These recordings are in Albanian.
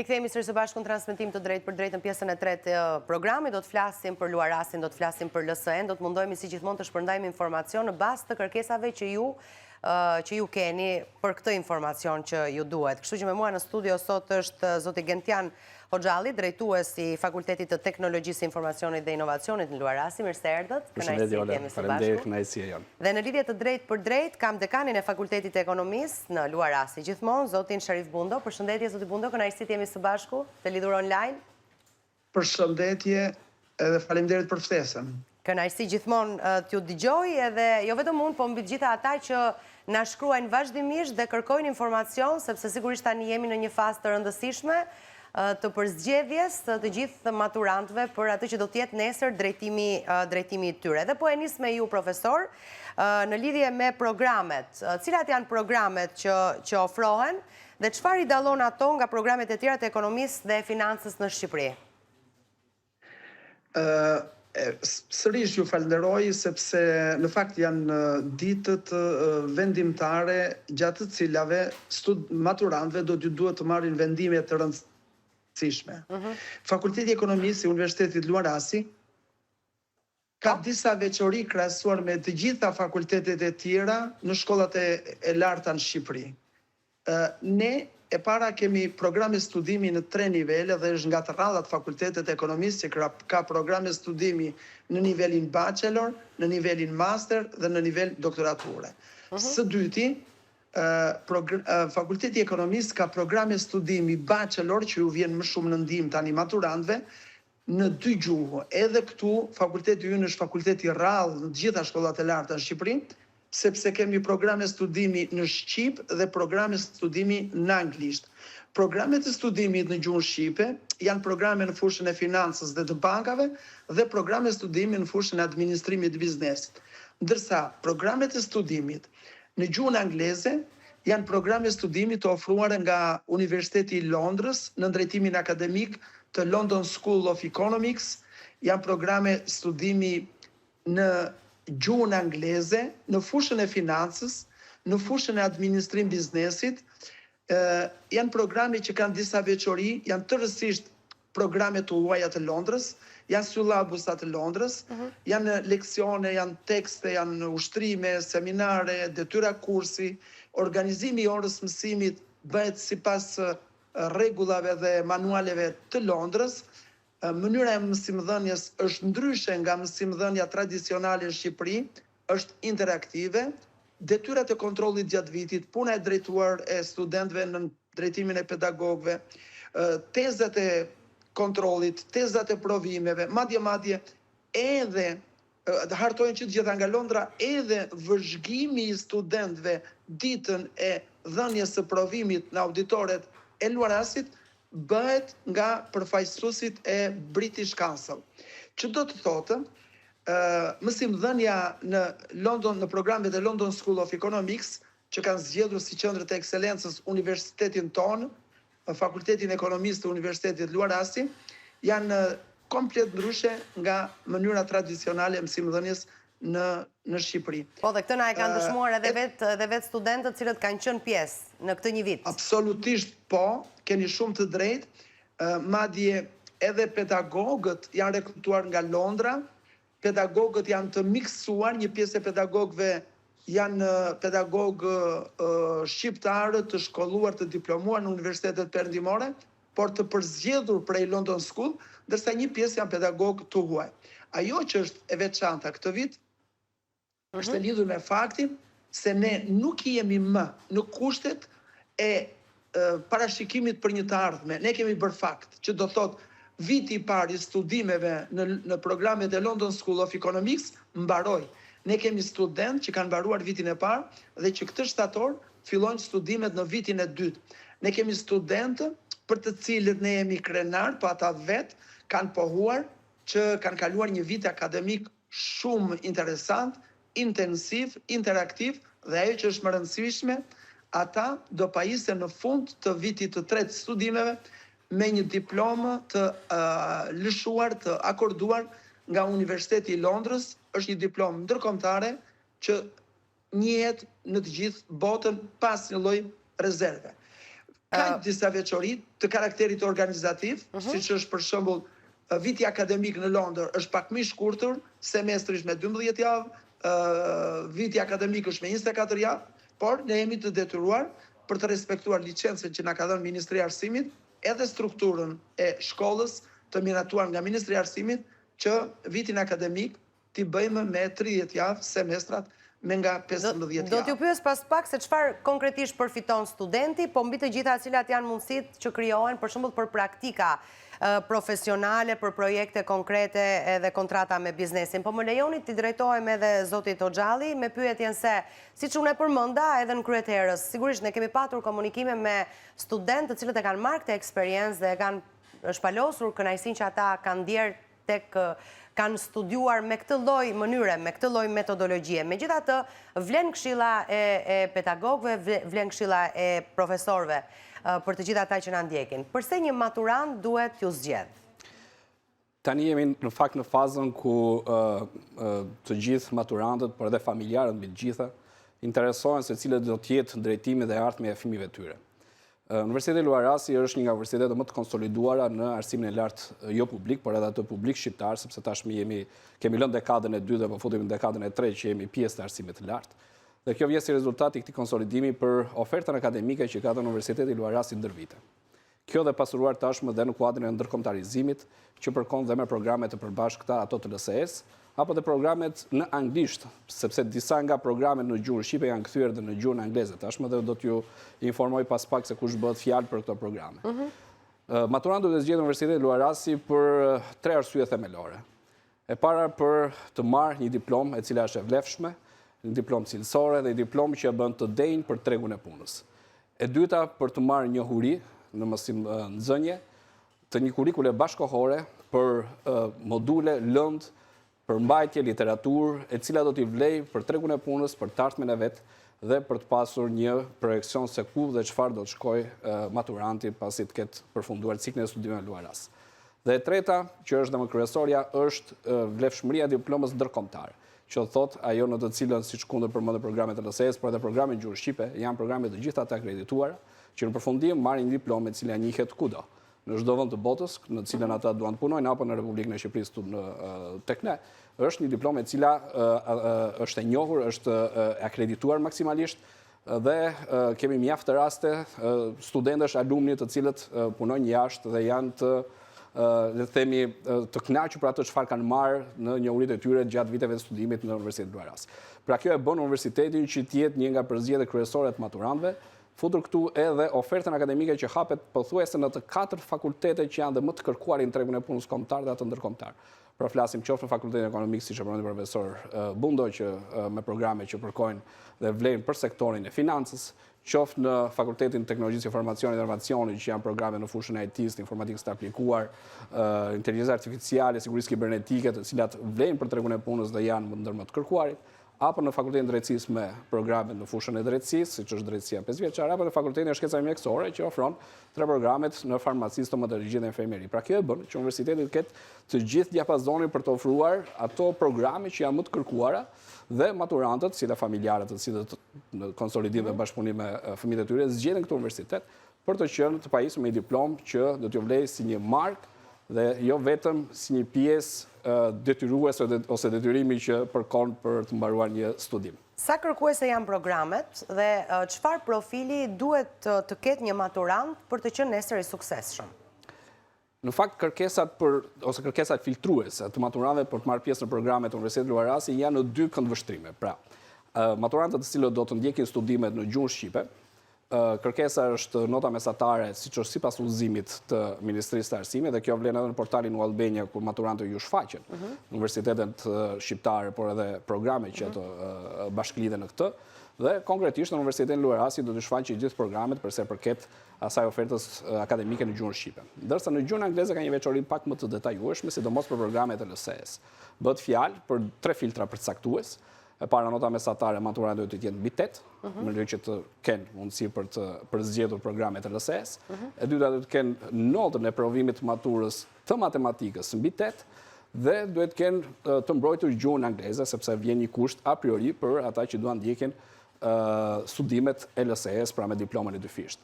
Rikthehemi sërish së bashku në transmetim të drejtë për drejtë në pjesën e tretë të programit. Do të flasim për luarasin, do të flasim për LSE-n, do të mundohemi si gjithmonë të shpërndajmë informacion në bazë të kërkesave që ju keni për këtë informacion që ju duhet. Kështu që me mua në studio sot është zoti Gentian Hoxhalli, drejtues i Fakultetit të Teknologjisë, Informacionit dhe Inovacionit në Luarasi. Mirë se erdhët. Dhe në lidhje të drejtë për drejtë kam dekanin e Fakultetit të Ekonomisë në Luarasi gjithmonë, zotin Sharif Bundo. Përshëndetje zoti Bundo, kënaqësi të jemi së bashku, të lidhur online. Përshëndetje edhe faleminderit për ftesën. Kënaqësi gjithmonë t'ju dëgjoj edhe jo vetëm unë, po mbi të gjitha ata që na shkruajnë vazhdimisht dhe kërkojnë informacion, sepse sigurisht tani jemi në një fazë të rëndësishme të përzgjedhjes të gjithë maturantëve për atë që do të jetë nesër drejtimi i tyre. Dhe po e nis me ju, profesor, në lidhje me programet. Cilat janë programet që ofrohen dhe çfarë i dallon ato nga programet e tjera të ekonomisë dhe financës në Shqipëri? Sërish ju falenderoj sepse në fakt janë ditët vendimtare gjatë të cilave maturantëve duhet të marrin vendime të rëndësishme. Fakulteti i Ekonomisë i Universitetit Luarasi ka disa veçori krahasuar me të gjitha fakultetet e tjera në shkollat e larta në Shqipëri. Ne e para kemi programe studimi në 3 nivele dhe është nga të rradhat fakultetet e ekonomisë që ka programe studimi në nivelin bachelor, në nivelin master dhe në nivel doktorature. Së dyti, Fakulteti i Ekonomisë ka programe studimi bachelor që ju vjen më shumë në ndihmë tani maturantëve në 2 gjuhë. Edhe këtu fakulteti ynë është fakulteti rrallë në të gjitha shkollat e larta në Shqipëri, sepse kemi programe studimi në shqip dhe programe studimi në anglisht. Programet e studimit në gjuhën shqipe janë programe në fushën e financës dhe të bankave dhe programe studimi në fushën e administrimit të biznesit. Ndërsa programet e studimit në gjuhën angleze janë programe studimi të ofruar nga Universiteti i Londrës në drejtimin akademik të London School of Economics, janë programe studimi në gjuhën angleze, në fushën e financës, në fushën e administrim biznesit, janë programe që kanë disa veçori, janë tërësisht programe të huaja të Londrës, janë syllabusat të Londrës, janë leksione, janë tekste, janë ushtrime, seminare, detyra kursi, organizimi i orës mësimit bëhet sipas rregullave dhe manualeve të Londrës. Mënyra e mësimdhënies është ndryshe nga mësimdhënia tradicionale në Shqipëri, është interaktive, detyrat e kontrollit gjatë vitit, puna e drejtuar e studentëve në drejtimin e pedagogëve, tezat e kontrollit, tezat e provimeve, madje edhe hartojnë që të gjitha nga Londra, edhe vëzhgimi i studentëve ditën e dhënies së provimit në auditoret e Luarasit bëhet nga përfaqësuesit e British Council. Që do të thotë, mësimdhënia në London, në programet e London School of Economics, që kanë zgjedhur si qendër të ekselencës universitetin tonë, Fakultetin e Ekonomisë të Universitetit Luarasi, janë komplet ndryshe nga mënyra tradicionale e mësimdhënies në Shqipëri. Po dhe këtë na e kanë dëshmuar edhe vetë studentët cilët kanë qenë pjesë në këtë një vit. Absolutisht po, keni shumë të drejtë, madje edhe pedagogët janë rekrutuar nga Londra, pedagogët janë të miksuar, një pjesë e pedagogëve janë pedagogë shqiptarë të shkolluar, të diplomuar në universitetet perëndimore, por të përzgjedhur prej London School, ndërsa një pjesë janë pedagogë të huaj. Ajo që është e veçanta këtë vit, është e lidhur me faktin se ne nuk jemi më në kushtet e parashikimit për një të ardhme. Ne kemi bërë fakt, që do thotë viti i parë i studimeve në programet e London School of Economics mbaroi. Ne kemi student që kanë mbaruar vitin e parë dhe që këtë shtator fillojnë studimet në vitin e dytë. Ne kemi studentë për të cilët ne jemi krenar, po ata vetë kanë pohuar që kanë kaluar një vit akademik shumë interesant, intensiv, interaktiv dhe ajo që është më rëndësishme, ata do pajisen në fund të vitit të tretë studimeve me një diplomë të lëshuar, të akorduar nga Universiteti i Londrës, është një diplomë ndërkombëtare që njihet në të gjithë botën pas një lloj rezerve. ka disa veçori të karakterit organizativ, siç është për shembull viti akademik në Londër është pak më i shkurtër, semestri është me 12 javë, viti akademik është me 24 javë, por ne jemi të detyruar për të respektuar licencën që na ka dhënë Ministria e Arsimit, edhe strukturën e shkollës të miratuar nga Ministria e Arsimit që vitin akademik t'i bëjmë me 30 javë semestrat me nga 15 javë. Do t'ju pyes pas pak se çfarë konkretisht përfiton studenti, po mbi të gjitha cilat janë mundësitë që krijohen për shembull për praktika profesionale, për projekte konkrete edhe kontrata me biznesin. Po më lejoni t'i drejtohem edhe zotit Hoxhalli me pyetjen se, siç unë e përmenda edhe në kryeterës, sigurisht ne kemi patur komunikime me studentë të cilët e kanë marrë këtë eksperiencë dhe e kanë shpalosur kënaqësinë që ata kanë ndier tek kanë studiuar me këtë lloj mënyre, me këtë lloj metodologjie. Megjithatë, vlen këshilla e pedagogëve, vlen këshilla e profesorëve për të gjithë ata që na ndjekin. Përse një maturant duhet t'ju zgjedh? Tani jemi në fakt në fazën ku të gjithë maturantët, por edhe familjarët mbi të gjitha, interesohen se cilët do të jetë drejtimi dhe ardhmja e fëmijëve tyre. Universiteti Luar Rasi është një nga universitetet më të konsoliduara në arsimin e lartë jo publik, por edhe atë publik shqiptar, sepse tashmë kemi lënë dekadën e 2 dhe po futemi në dekadën e 3 që jemi pjesë të arsimit të lartë. Dhe kjo vjen si rezultat i këtij konsolidimi për ofertën akademike që ka dhënë Universiteti Luar Rasi ndër vite. Kjo dhe pasuruar tashmë dhe në kuadrin e ndërkombëtarizimit, që përkon dhe me programe të përbashkëta ato të LSE-s, apo dhe programet në anglisht, sepse disa nga programet në gjuhën shqipe janë kthyer dhe në gjuhën angleze tashmë dhe do t'ju informoj pas pak se kush bëhet fjalë për këto programe. Maturantët duhet të zgjedhin Universitetin Luar Rasi për 3 arsye themelore. E para për të marrë një diplomë e cila është e vlefshme, një diplomë cilësore dhe një diplomë që e bën të denjë për tregun e punës. E dyta për të marrë njohuri në nxënje të një kurikule bashkëkohore për module, lëndë, për mbajtje, literaturë, e cila do t'i vlej për tregun e punës, për të ardhmen e vetë dhe për të pasur një projekcion se ku dhe çfarë do të shkojë maturanti pasi të ketë përfunduar ciklin e studimeve Luar Rasi. Dhe e treta, që është dhe më kryesorja, është vlefshmëria e diplomës ndërkombëtare, që thot ajo në të cilën siç kundër përmendë programet e LSE-s, por edhe programet gjuhë shqipe, janë programe të gjitha të akredituara, që në përfundim marrin një diplomë e cila njihet kudo, në çdo vend të botës, në cilën ata duan të punojnë apo në Republikën e Shqipërisë tek ne, është një diplomë e cila është e njohur, është akredituar maksimalisht dhe kemi mjaft të raste studentësh, alumni të cilët punojnë jashtë dhe janë të kënaqur për atë çfarë kanë marrë në njohuritë e tyre gjatë viteve të studimit në Universitetin Luar Rasi. Pra kjo e bën universitetin që të jetë një nga përzgjedhjet kryesore të maturantëve, futur këtu edhe ofertën akademike që hapet pothuajse në të 4 fakultete që janë dhe më të kërkuarin në tregun e punës kombëtar dhe atë ndërkombëtar. Pra flasim qoftë në Fakultetin Ekonomik, siç e përmendi profesor Bundo, që me programe që përkojnë dhe vlejnë për sektorin e financës, qoftë në Fakultetin Teknologjisë, Informacionit dhe Inovacionit, që janë programe në fushën e IT-s, informatikës të aplikuar, inteligjencë artificiale, sigurisë kibernetike, të cilat vlejnë për tregun e punës dhe janë ndër më të kërkuarit, apo në Fakultetin e Drejtësisë me programe në fushën e drejtësisë, siç është drejtësia 5 vjeçare, apo në Fakultetin e Shkencave Mjekësore, që ofron 3 programet në farmacisë, stomatologji dhe infirmieri. Pra kjo e bën që universiteti të ketë të gjithë diapazonin për të ofruar ato programe që janë më të kërkuara dhe maturantët, si dhe familjarët, të cilët në konsolidim dhe bashkëpunim me fëmijët e tyre, zgjedhin këtë universitet për të qenë të pajisur me një diplomë që do t'ju vlejë si një markë dhe jo vetëm si një pjesë detyruese ose detyrimi që përkon për të mbaruar një studim. Sa kërkuese janë programet dhe çfarë profili duhet të ketë një maturant për të qenë nesër i suksesshëm? Në fakt, kërkesat filtruese të maturantëve për të marrë pjesë në programet të Universitetit Luar Rasi janë në 2 këndvështrime. Pra, maturantët të cilët do të ndjekin studimet në gjuhën shqipe, kërkesa është nota mesatare, siç është sipas udhëzimit të Ministrisë të Arsimit, dhe kjo vlen edhe në portalin U Albania, ku maturantët ju shfaqen, universitetet shqiptare, por edhe programe që ato bashkëlidhen në këtë, dhe konkretisht në Universitetin Luar Rasi do të shfaqet gjithë programet përsa përket asaj ofertës akademike në gjuhën shqipe. Ndërsa në gjuhën angleze ka një veçori pak më të detajueshme, sidomos për programet e LSE-s. Bëhet fjalë për 3 filtra përcaktues. E para, nota mesatare, maturantët duhet të jenë mbi 8, në mënyrë që të kenë mundësi për zgjedhur programet e LSE-s. E dyta, duhet të kenë notën e provimit të maturës të matematikës mbi 8 dhe duhet të kenë të mbrojtur gjuhën angleze, sepse vjen një kusht a priori për ata që duan ndjekin studimet e LSE-s, pra me diplomën e dyfisht.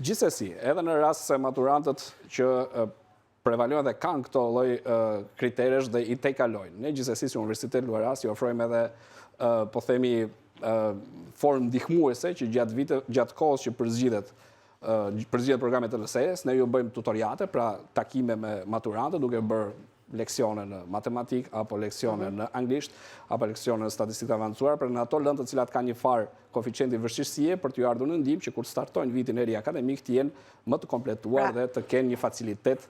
Gjithsesi, edhe në rast se maturantët që prevalojnë dhe kanë këto lloj kriteresh dhe i tejkalojnë. Ne gjithsesi si Universiteti Luarasi ofrojmë edhe po themi formë ndihmuese që gjatë kohës që përzgjidhet programet të LSE-s, ne ju bëjmë tutoriate, pra takime me maturantët, duke bërë leksione në matematik, apo leksione në anglisht, apo leksione në statistikë të avancuar, për në ato lëndë të cilat ka një farë koeficienti vështirësie për t'ju ardhur në ndihmë që kur startojnë vitin e ri akademik të jenë më të kompletuar dhe të kenë një facilitet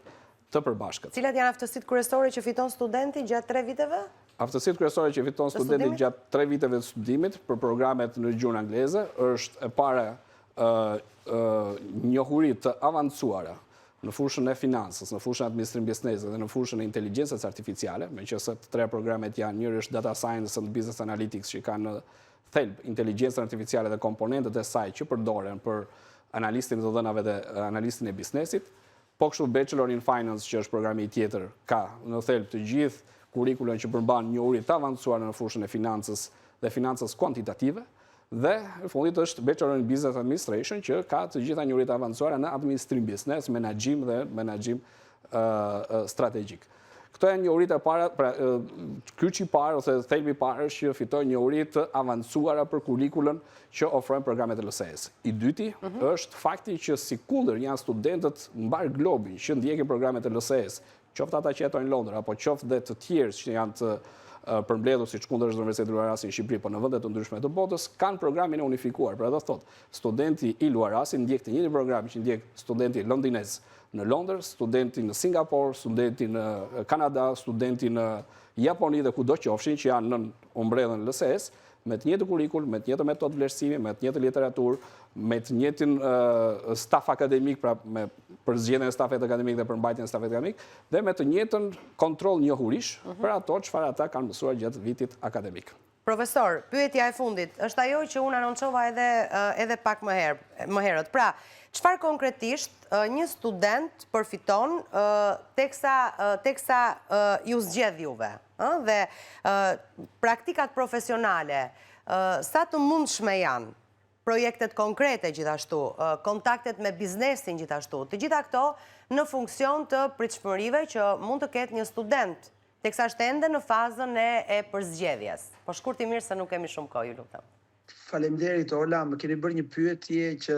të përbashkët. Cilat janë aftësitë kryesore që fiton studenti gjatë 3 viteve? Aftësitë kryesore që fiton studenti gjatë 3 viteve të studimit për programet në gjuhën angleze është e para njohuri të avancuara në fushën e financës, në fushën e administrim biznesit dhe në fushën e inteligjencës artificiale, meqenëse të 3 programet janë, njëri është data science and business analytics, që kanë në thelb inteligjencën artificiale dhe komponentët e saj që përdoren për analistin e të dhënave dhe analistin e biznesit. Po kështu Bachelor in Finance, që është programi tjetër, ka në thelb të gjithë kurrikulën që përmban njohuri të avancuar në fushën e financës dhe financës kuantitative. Dhe fundit është Bachelor in Business Administration, që ka të gjitha njohuritë avancuara në administrim biznes, menaxhim dhe menaxhim strategjik. Këto janë njohuritë e para, pra kyçi i parë ose thelbi i parë është që fitojnë njohuri të avancuara për kurrikulën që ofrojnë programet e LSE-s. I dyti është fakti që sikundër janë studentët mbar globin që ndjekin programet e LSE-s, qoftë ata që jetojnë në Londër apo qoftë dhe të tjerë që janë të përmbledhur siç kundër është Universiteti Luarasi në Shqipëri, por në vende të ndryshme të botës, kanë programin e unifikuar. Pra do thotë, studenti i Luarasit ndjek të njëjtin program që ndjek studenti londinez në Londër, studenti në Singapur, studenti në Kanada, studenti në Japoni dhe kudo qofshin që janë në umbrellën e LSE-s, me të njëjtë kurrikul, me të njëjtë metodë vlerësimi, me të njëjtë literaturë, me të njëjtin staf akademik, pra me për zgjedhjen e stafit akademik dhe për mbajtjen e stafit akademik, dhe me të njëjtën kontroll njohurish për ato çfarë ata kanë mësuar gjatë vitit akademik. Profesor, pyetja e fundit është ajo që unë anoncova edhe pak më herët. Pra, çfarë konkretisht një student përfiton teksa ju zgjedh juve? Dhe praktikat profesionale, sa të mundshme janë, projektet konkrete gjithashtu, kontaktet me biznesin gjithashtu, të gjitha këto në funksion të pritshmërive që mund të ketë një student, teksa është ende në fazën e përzgjedhjes. Po shkurtimisht se nuk kemi shumë kohë, ju lutem. Faleminderit Ola, më keni bërë një pyetje që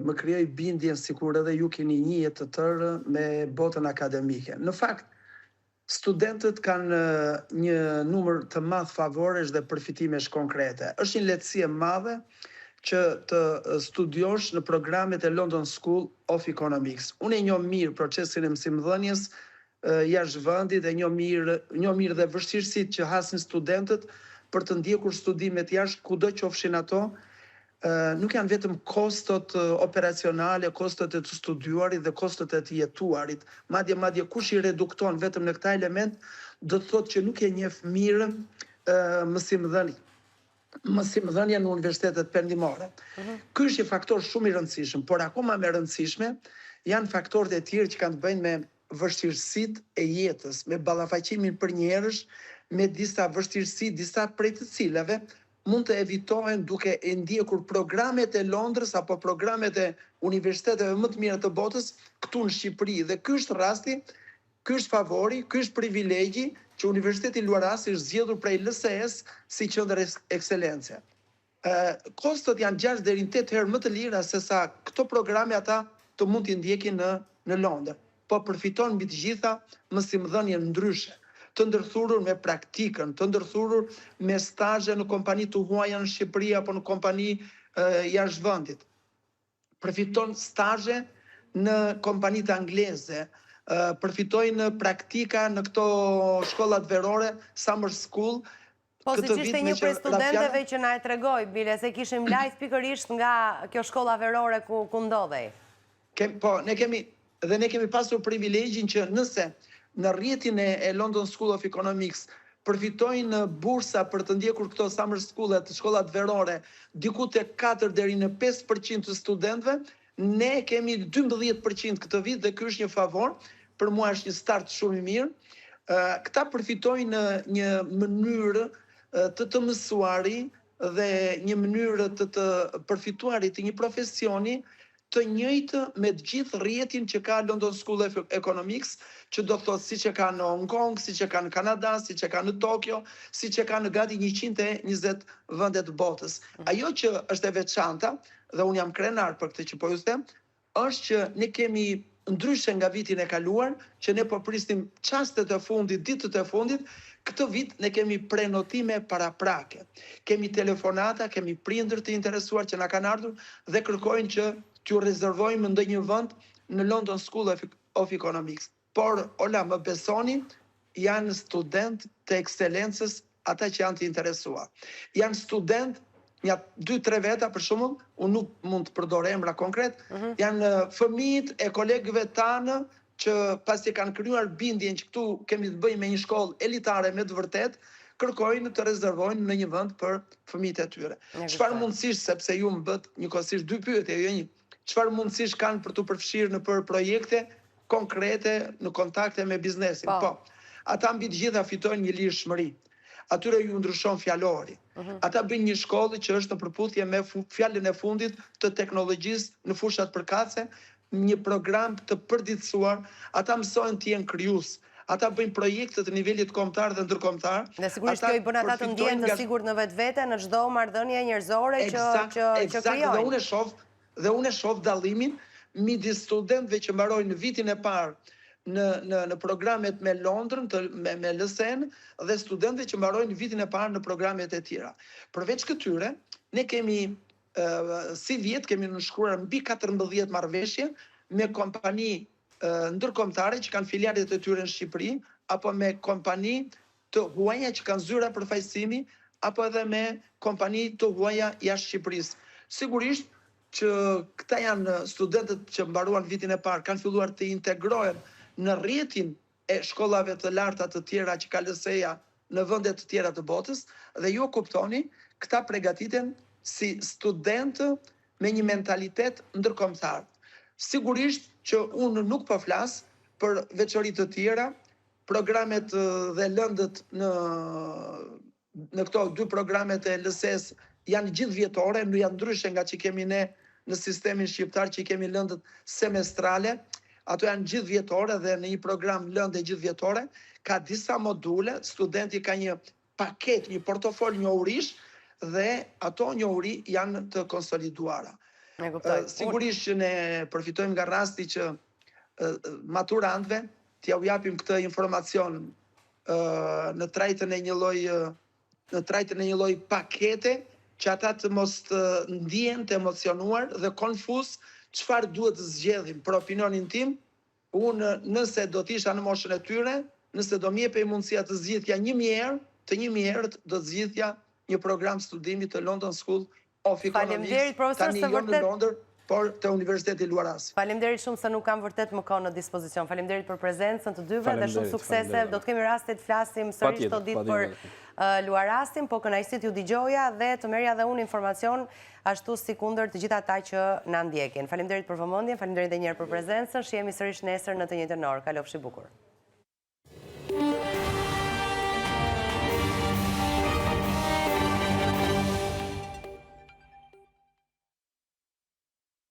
më krijoi bindjen sikur edhe ju keni një jetë të tërë me botën akademike. Në fakt, studentët kanë një numër të madh favoresh dhe përfitimesh konkrete. Është një lehtësi e madhe që të studiosh në programet e London School of Economics. Unë e njoh mirë procesin e mësimdhënies jashtë vendit dhe njoh mirë dhe vështirësitë që hasin studentët për të ndjekur studimet jashtë kudo qofshin ato. Nuk janë vetëm kostot operacionale, kostot e të studiuarit dhe kostot e të jetuarit. Madje kush i redukton vetëm në këta element, do të thotë që nuk e njeh mirë mësimdhënia në universitetet perëndimore. Ky është një faktor shumë i rëndësishëm, por akoma më rëndësishme janë faktorët e tjerë që kanë të bëjnë me vështirësitë e jetës, me ballafaqimin për njerëz, me disa vështirësi, disa prej të cilave mund të evitohen duke e ndjekur programet e Londrës apo programet e universiteteve më të mira të botës këtu në Shqipëri. Dhe ky është rasti, ky është favori, ky është privilegji që Universiteti Luarasi është zgjedhur prej LSE-s si qendër ekselence. Kostot janë 6 deri në 8 herë më të lira se sa këto programe ata të mund t'i ndjekin në Londër. Po përfiton mbi të gjitha mësimdhënie ndryshe, të ndërthurur me praktikën, të ndërthurur me stazhe në kompani të huaja në Shqipëri apo në kompani jashtë vendit. Përfiton stazhe në kompanitë angleze, përfitojnë praktika në këto shkollat verore, summer school. Po si që ishte një prej studenteve që na e tregoj, bile, se kishim live pikërisht nga kjo shkolla verore ku ndodhej. Po, ne kemi pasur privilegjin që nëse në rrjetin e London School of Economics përfitojnë bursa për të ndjekur këto summer schoolet, shkollat verore, diku te 4 deri në 5% të studentëve, ne kemi 12% këtë vit dhe ky është një favor, për mua është një start shumë i mirë. Këta përfitojnë një mënyrë të mësuari dhe një mënyrë të përfituarit të një profesioni të njëjtë me të gjithë rrjetin që ka London School of Economics, që do thotë si që ka në Hong Kong, si që ka në Kanada, si që ka në Tokyo, si që ka në gati 120 vendet botës. Ajo që është e veçanta, dhe unë jam krenar për këtë që po ju them, është që ne kemi ndryshe nga vitin e kaluar, që ne po prisnim çastet e fundit, ditët e fundit, këtë vit ne kemi prenotime paraprake. Kemi telefonata, kemi prindër të interesuar që na kanë ardhur dhe kërkojnë që t'ju rezervojmë ndonjë vend në London School of Economics. Por, Ola, më besoni, janë student të ekscelencës ata që janë të interesuar. Janë student, një 2-3 veta për shembull, unë nuk mund të përdor emra konkret, janë fëmijët e kolegëve tanë që pasi kanë krijuar bindjen që këtu kemi të bëjmë me një shkollë elitare me të vërtet, kërkojnë të rezervojnë në një vend për fëmijët e tyre. Çfarë mundësish, sepse ju më bët njëkohësisht 2 pyetje, jo një. Çfarë mundësish kanë për të përfshirë në për projekte konkrete në kontakte me biznesin? Po, ata mbi të gjitha fitojnë një lirshmëri. Atyre ju ndryshon fjalori. Ata bëjnë një shkollë që është në përputhje me fjalën e fundit të teknologjisë në fushat përkatëse, një program të përditësuar, ata mësojnë të jenë krijues. Ata bëjnë projekte të nivelit kombëtar dhe ndërkombëtar. Dhe sigurisht kjo i bën ata të ndjehen të sigurt në vetvete në çdo marrëdhënie njerëzore që krijojnë. Dhe unë e shoh dallimin midis studentëve që mbarojnë vitin e parë në programet me Londrën, me LSE-n, dhe studentëve që mbarojnë vitin e parë në programet e tjera. Përveç këtyre, ne kemi si vjet kemi nënshkruar mbi 14 marrëveshje me kompani ndërkombëtare që kanë filialet e tyre në Shqipëri, apo me kompani të huaja që kanë zyra përfaqësimi, apo edhe me kompani të huaja jashtë Shqipërisë. Sigurisht që këta janë studentët që mbaruan vitin e parë, kanë filluar të integrohen në rrjetin e shkollave të larta të tjera që ka LSE-ja në vende të tjera të botës, dhe ju kuptoni, këta përgatiten si studentë me një mentalitet ndërkombëtar. Sigurisht që unë nuk po flas për veçori të tjera, programet dhe lëndët në këto 2 programet e LSE-s janë gjithvjetore, nuk janë ndryshe nga që kemi ne në sistemin shqiptar që kemi lëndët semestrale, ato janë gjithvjetore dhe në një program lëndë gjithvjetore, ka disa module, studenti ka një paket, një portofol njohurish, dhe ato njohuri janë të konsoliduara. Sigurisht që ne përfitojmë nga rasti që maturantëve t'ja u japim këtë informacion në trajtën e një lloj pakete që ata të mos të ndihen të emocionuar dhe konfuz çfarë duhet të zgjedhin. Për opinionin tim, unë nëse do t'isha në moshën e tyre, nëse do m'jepej mundësia të zgjidhja 1000 herë, të 1000 herët do të zgjidhja një program studimi të London School of Economics, tani jo në Londër, por të Universiteti Luarasi. Faleminderit shumë se nuk kam vërtet më kohë në dispozicion. Faleminderit për prezencën të dyve dhe shumë suksese. Do të kemi raste të flasim sërish të ditë për Luarasin, po kënaqësi ju dëgjoja dhe të merrja dhe unë informacion ashtu si kundër të gjithë ata që na ndjekin. Faleminderit për vëmendjen, faleminderit edhe një herë për prezencën. Shihemi sërish nesër në të njëjtën orë. Kalofshi bukur.